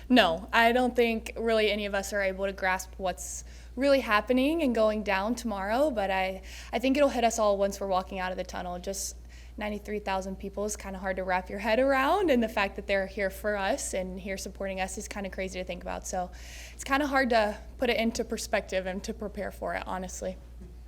No, I don't think really any of us are able to grasp what's really happening and going down tomorrow, but I think it'll hit us all once we're walking out of the tunnel. Just 93,000 people is kind of hard to wrap your head around, and the fact that they're here for us and here supporting us is kind of crazy to think about. So it's kind of hard to put it into perspective and to prepare for it, honestly.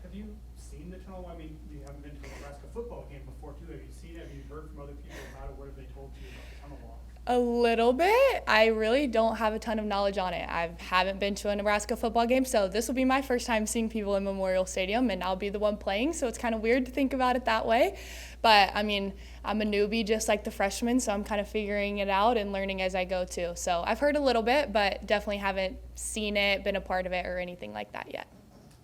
Have you seen the tunnel? I mean, you haven't been to a Nebraska football game before, too. Have you seen it? Have you heard from other people about it? What have they told you about the tunnel walk? A little bit. I really don't have a ton of knowledge on it. I haven't been to a Nebraska football game, so this will be my first time seeing people in Memorial Stadium, and I'll be the one playing, so it's kind of weird to think about it that way. But, I mean, I'm a newbie just like the freshmen, so I'm kind of figuring it out and learning as I go, too. So I've heard a little bit, but definitely haven't seen it, been a part of it, or anything like that yet.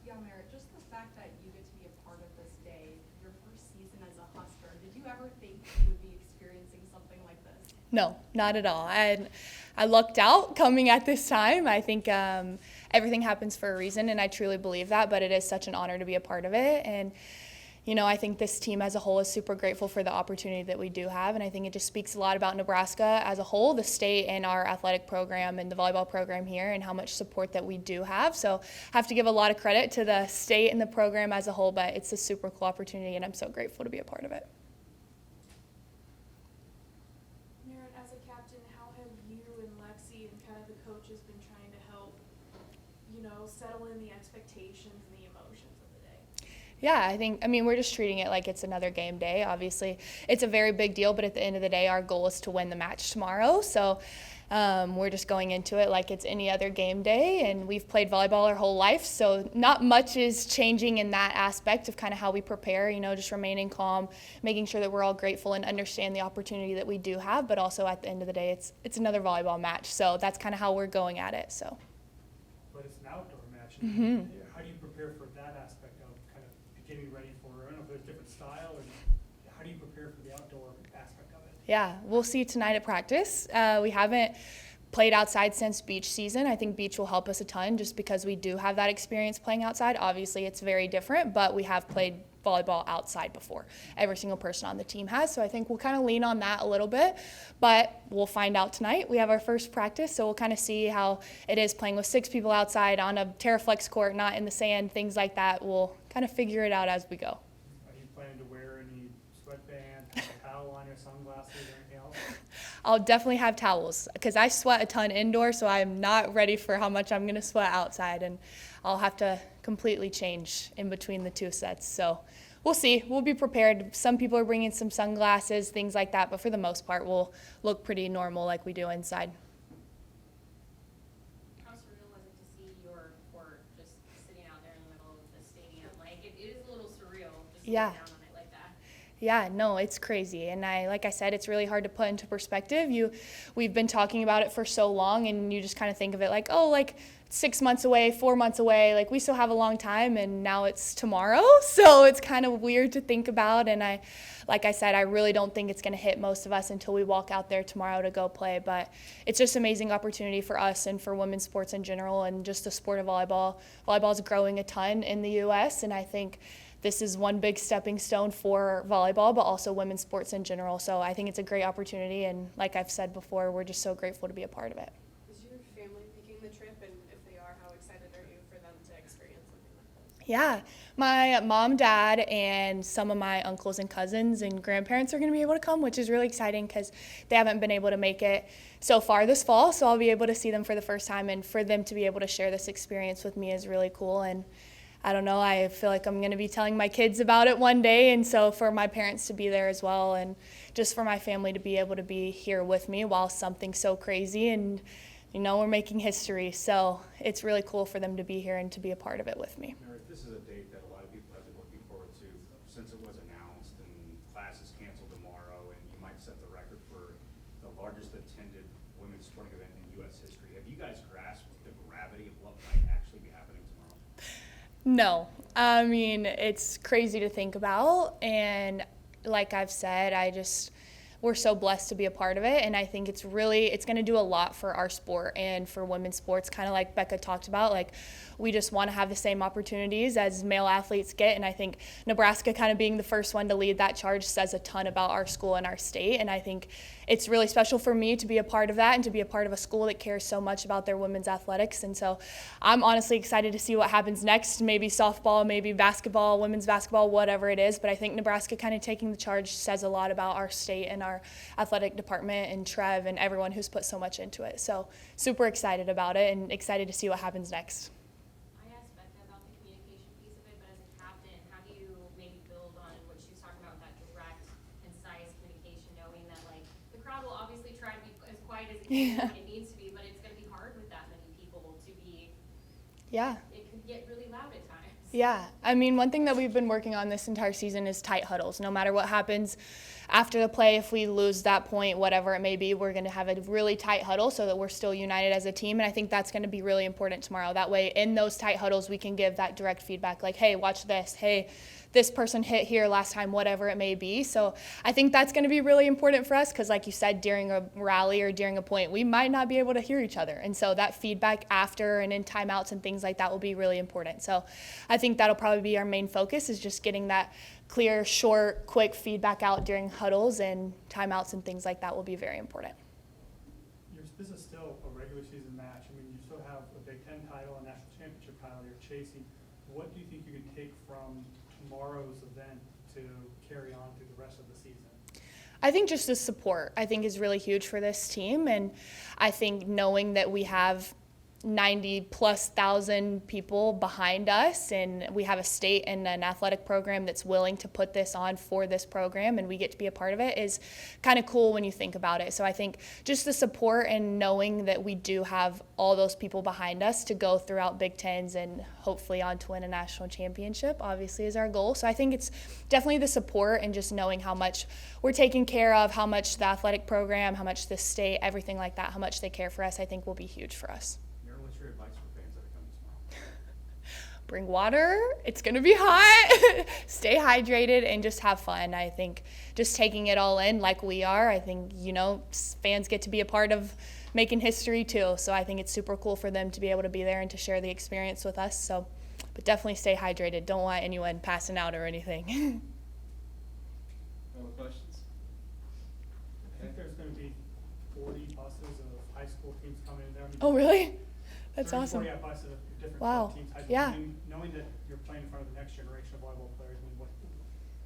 Yeah, Merritt, just the fact that you get to be a part of this day, your first season as a Husker, did you ever think you would be experiencing something like this? No, not at all. I lucked out coming at this time. I think everything happens for a reason, and I truly believe that, but it is such an honor to be a part of it. And, you know, I think this team as a whole is super grateful for the opportunity that we do have, and I think it just speaks a lot about Nebraska as a whole, the state and our athletic program and the volleyball program here, and how much support that we do have. So I have to give a lot of credit to the state and the program as a whole, but it's a super cool opportunity, and I'm so grateful to be a part of it. Merritt, as a captain, how have you and Lexi and kind of the coaches been trying to help, settle in the expectations and the emotions of the day? Yeah, I mean, we're just treating it like it's another game day. Obviously, it's a very big deal, but at the end of the day, our goal is to win the match tomorrow. So we're just going into it like it's any other game day, and we've played volleyball our whole life, so not much is changing in that aspect of kind of how we prepare, just remaining calm, making sure that we're all grateful and understand the opportunity that we do have, but also at the end of the day, it's another volleyball match, so that's kind of how we're going at it. So. But it's an outdoor match. Mm-hmm. How do you prepare for that aspect of kind of getting ready for, I don't know if there's different style, and how do you prepare for the outdoor aspect of it? Yeah, we'll see tonight at practice. We haven't played outside since beach season. I think beach will help us a ton just because we do have that experience playing outside. Obviously, it's very different, but we have played volleyball outside before. Every single person on the team has, so I think we'll kind of lean on that a little bit, but we'll find out tonight. We have our first practice, so we'll kind of see how it is playing with 6 people outside on a Terraflex court, not in the sand, things like that. We'll kind of figure it out as we go. Are you planning to wear any sweatbands, have a towel on your sunglasses, or anything else? I'll definitely have towels because I sweat a ton indoor, so I'm not ready for how much I'm going to sweat outside, and I'll have to completely change in between the 2 sets. So we'll see. We'll be prepared. Some people are bringing some sunglasses, things like that, but for the most part, we'll look pretty normal like we do inside. How surreal was it to see your court just sitting out there in the middle of the stadium? Like, it is a little surreal just Yeah. sitting down on it like that. Yeah, no, it's crazy. And like I said, it's really hard to put into perspective. We've been talking about it for so long, and you just kind of think of it like, oh, like 6 months away, 4 months away, like we still have a long time, and now it's tomorrow. So it's kind of weird to think about. And like I said, I really don't think it's going to hit most of us until we walk out there tomorrow to go play. But it's just an amazing opportunity for us and for women's sports in general, and just the sport of volleyball. Volleyball is growing a ton in the U.S., and I think this is one big stepping stone for volleyball, but also women's sports in general. So I think it's a great opportunity, and like I've said before, we're just so grateful to be a part of it. Is your family picking the trip, and if they are, how excited are you for them to experience something like this? Yeah, my mom, dad, and some of my uncles and cousins and grandparents are going to be able to come, which is really exciting because they haven't been able to make it so far this fall. So I'll be able to see them for the first time, and for them to be able to share this experience with me is really cool. And I don't know, I feel like I'm going to be telling my kids about it one day, and so for my parents to be there as well, and just for my family to be able to be here with me while something so crazy, and we're making history, so it's really cool for them to be here and to be a part of it with me. Merritt, this is a date that a lot of people have been looking forward to since it was announced, and class is canceled tomorrow, and you might set the record for the largest attended women's sporting event in U.S. history. Have you guys grasped the gravity of what might actually be happening tomorrow? No, I mean, it's crazy to think about, and like I've said, we're so blessed to be a part of it, and I think it's going to do a lot for our sport and for women's sports, kind of like Becca talked about. Like, we just want to have the same opportunities as male athletes get, and I think Nebraska kind of being the first one to lead that charge says a ton about our school and our state, and I think it's really special for me to be a part of that and to be a part of a school that cares so much about their women's athletics. And so I'm honestly excited to see what happens next, maybe softball, maybe basketball, women's basketball, whatever it is. But I think Nebraska kind of taking the charge says a lot about our state and our athletic department and Trev and everyone who's put so much into it. So super excited about it and excited to see what happens next. I asked Becca about the communication piece of it, but as a captain, how do you maybe build on what she was talking about, that direct, concise communication, knowing that like the crowd will obviously try to be as quiet as it can when it needs to be, but it's going to be hard with that many people to be. Yeah. It could get really loud at times. Yeah, I mean, one thing that we've been working on this entire season is tight huddles. No matter what happens after the play, if we lose that point, whatever it may be, we're going to have a really tight huddle so that we're still united as a team. And I think that's going to be really important tomorrow. That way, in those tight huddles, we can give that direct feedback like, hey, watch this. Hey, this person hit here last time, whatever it may be. So I think that's going to be really important for us because, like you said, during a rally or during a point, we might not be able to hear each other. And so that feedback after and in timeouts and things like that will be really important. So I think that'll probably be our main focus, is just getting that clear, short, quick feedback out during huddles, and timeouts and things like that will be very important. This is still a regular season match. I mean, you still have a Big Ten title, a national championship title you're chasing. What do you think you can take from tomorrow's event to carry on through the rest of the season? I think just the support, I think, is really huge for this team. And I think knowing that we have 90+ thousand people behind us, and we have a state and an athletic program that's willing to put this on for this program, and we get to be a part of it, is kind of cool when you think about it. So I think just the support and knowing that we do have all those people behind us to go throughout Big Tens and hopefully on to win a national championship, obviously, is our goal. So I think it's definitely the support and just knowing how much we're taken care of, how much the athletic program, how much the state, everything like that, how much they care for us, I think will be huge for us. What's your advice for fans that are coming tomorrow? Bring water. It's going to be hot. Stay hydrated and just have fun. I think just taking it all in like we are, I think, fans get to be a part of making history too. So I think it's super cool for them to be able to be there and to share the experience with us. So, but definitely stay hydrated. Don't want anyone passing out or anything. No more questions? I think there's going to be 40 buses of high school teams coming in there. I mean, Oh, really? That's 30, awesome. 40 buses of different Wow. teams. High school. Yeah. I mean, knowing that you're playing in front of the next generation of volleyball players, I mean, what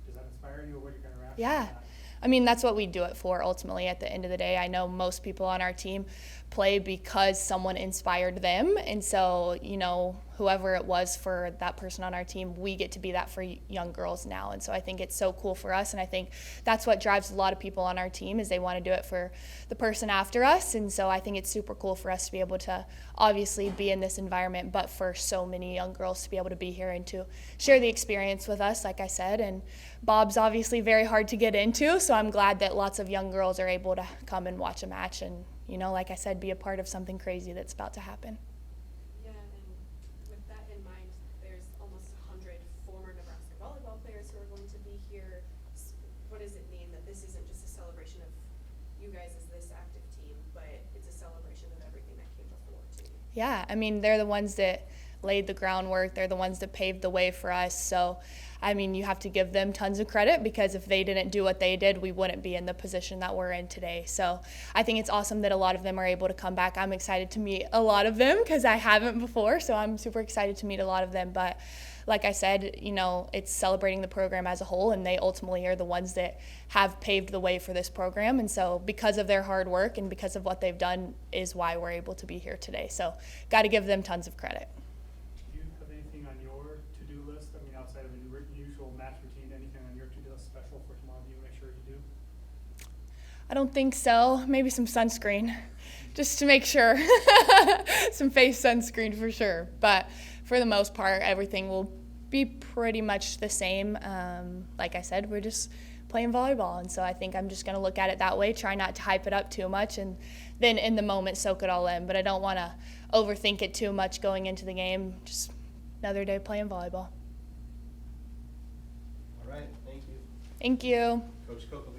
does that inspire you, or what are you going to react Yeah. to that? I mean, that's what we do it for ultimately at the end of the day. I know most people on our team play because someone inspired them. And so, whoever it was for that person on our team, we get to be that for young girls now. And so I think it's so cool for us. And I think that's what drives a lot of people on our team, is they want to do it for the person after us. And so I think it's super cool for us to be able to obviously be in this environment, but for so many young girls to be able to be here and to share the experience with us, like I said. And Bob's obviously very hard to get into, so I'm glad that lots of young girls are able to come and watch a match and, like I said, be a part of something crazy that's about to happen. Yeah, and with that in mind, there's almost 100 former Nebraska volleyball players who are going to be here. What does it mean that this isn't just a celebration of you guys as this active team, but it's a celebration of everything that came before, too? Yeah, I mean, they're the ones that laid the groundwork. They're the ones that paved the way for us. So, I mean, you have to give them tons of credit, because if they didn't do what they did, we wouldn't be in the position that we're in today. So I think it's awesome that a lot of them are able to come back. I'm excited to meet a lot of them because I haven't before. So I'm super excited to meet a lot of them. But like I said, it's celebrating the program as a whole, and they ultimately are the ones that have paved the way for this program. And so because of their hard work and because of what they've done is why we're able to be here today. So got to give them tons of credit. Do you have anything on your to-do list? I mean, outside of the usual match routine, anything on your to-do list special for tomorrow that you make sure you do? I don't think so. Maybe some sunscreen, just to make sure. Some face sunscreen for sure. But for the most part, everything will be pretty much the same. Like I said, we're just playing volleyball. And so I think I'm just going to look at it that way, try not to hype it up too much, and then in the moment soak it all in. But I don't want to overthink it too much going into the game. Just another day playing volleyball. All right, thank you. Thank you. Coach Coco.